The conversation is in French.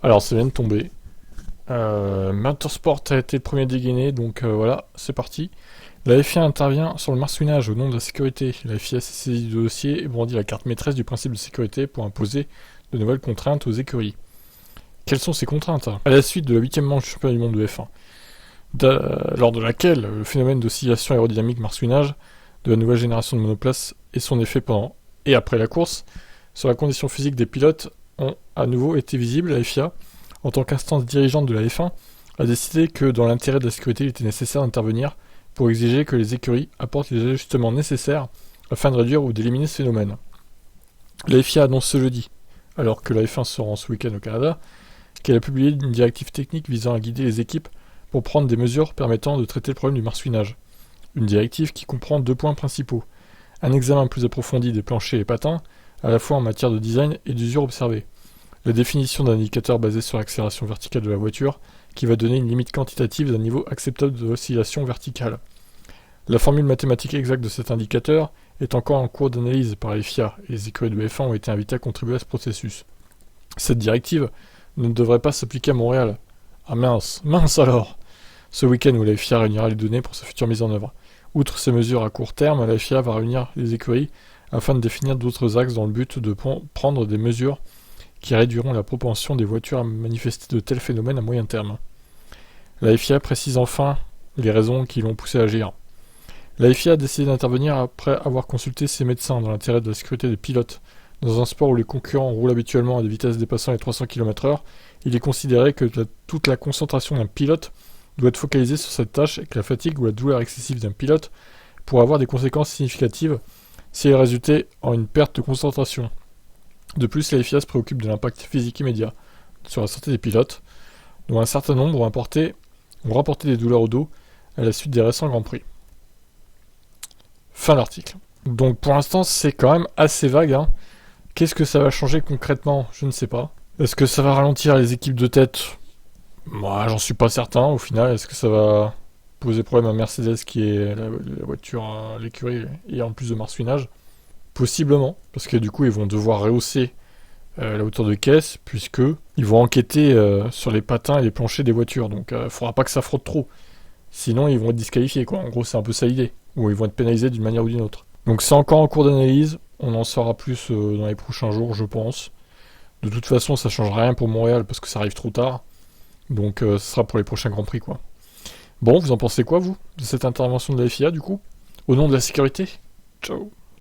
Alors, ça vient de tomber. Motorsport a été le premier dégainé, donc voilà, c'est parti. La FIA intervient sur le marsouinage au nom de la sécurité. La FIA s'est saisie du dossier et brandit la carte maîtresse du principe de sécurité pour imposer de nouvelles contraintes aux écuries. Quelles sont ces contraintes? À la suite de la 8e manche du championnat du monde de F1, lors de laquelle le phénomène d'oscillation aérodynamique marsouinage de la nouvelle génération de monoplaces et son effet pendant et après la course sur la condition physique des pilotes ont à nouveau été visibles, la FIA, en tant qu'instance dirigeante de la F1, a décidé que dans l'intérêt de la sécurité, il était nécessaire d'intervenir pour exiger que les écuries apportent les ajustements nécessaires afin de réduire ou d'éliminer ce phénomène. La FIA annonce ce jeudi, alors que la F1 se rend ce week-end au Canada, qu'elle a publié une directive technique visant à guider les équipes pour prendre des mesures permettant de traiter le problème du marsouinage. Une directive qui comprend 2 points principaux. Un examen plus approfondi des planchers et patins, à la fois en matière de design et d'usure observée. La définition d'un indicateur basé sur l'accélération verticale de la voiture, qui va donner une limite quantitative d'un niveau acceptable de oscillation verticale. La formule mathématique exacte de cet indicateur est encore en cours d'analyse par les FIA, et les écuries de F1 ont été invités à contribuer à ce processus. Cette directive ne devrait pas s'appliquer à Montréal. Ah mince alors. Ce week-end où la FIA réunira les données pour sa future mise en œuvre. Outre ces mesures à court terme, la FIA va réunir les écuries afin de définir d'autres axes dans le but de prendre des mesures qui réduiront la propension des voitures à manifester de tels phénomènes à moyen terme. La FIA précise enfin les raisons qui l'ont poussé à agir. La FIA a décidé d'intervenir après avoir consulté ses médecins dans l'intérêt de la sécurité des pilotes. Dans un sport où les concurrents roulent habituellement à des vitesses dépassant les 300 km/h, il est considéré que toute la concentration d'un pilote doit être focalisée sur cette tâche et que la fatigue ou la douleur excessive d'un pilote pourrait avoir des conséquences significatives si elle résultait en une perte de concentration. De plus, la FIA se préoccupe de l'impact physique immédiat sur la santé des pilotes, dont un certain nombre ont rapporté des douleurs au dos à la suite des récents Grands Prix. Fin d'article. Donc pour l'instant, c'est quand même assez vague. Qu'est-ce que ça va changer concrètement? Je ne sais pas. Est-ce que ça va ralentir les équipes de tête? Moi, j'en suis pas certain. Au final, est-ce que ça va poser problème à Mercedes, qui est la voiture, l'écurie, et en plus de marsouinage? Possiblement, parce que du coup, ils vont devoir rehausser la hauteur de caisse, puisque ils vont enquêter sur les patins et les planchers des voitures. Donc, il faudra pas que ça frotte trop. Sinon, ils vont être disqualifiés, quoi. En gros, c'est un peu ça l'idée. Ou ils vont être pénalisés d'une manière ou d'une autre. Donc, c'est encore en cours d'analyse. On en saura plus dans les prochains jours, je pense. De toute façon, ça change rien pour Montréal, parce que ça arrive trop tard. Donc, ce sera pour les prochains Grands Prix, quoi. Bon, vous en pensez quoi, vous, de cette intervention de la FIA, du coup? Au nom de la sécurité? Ciao.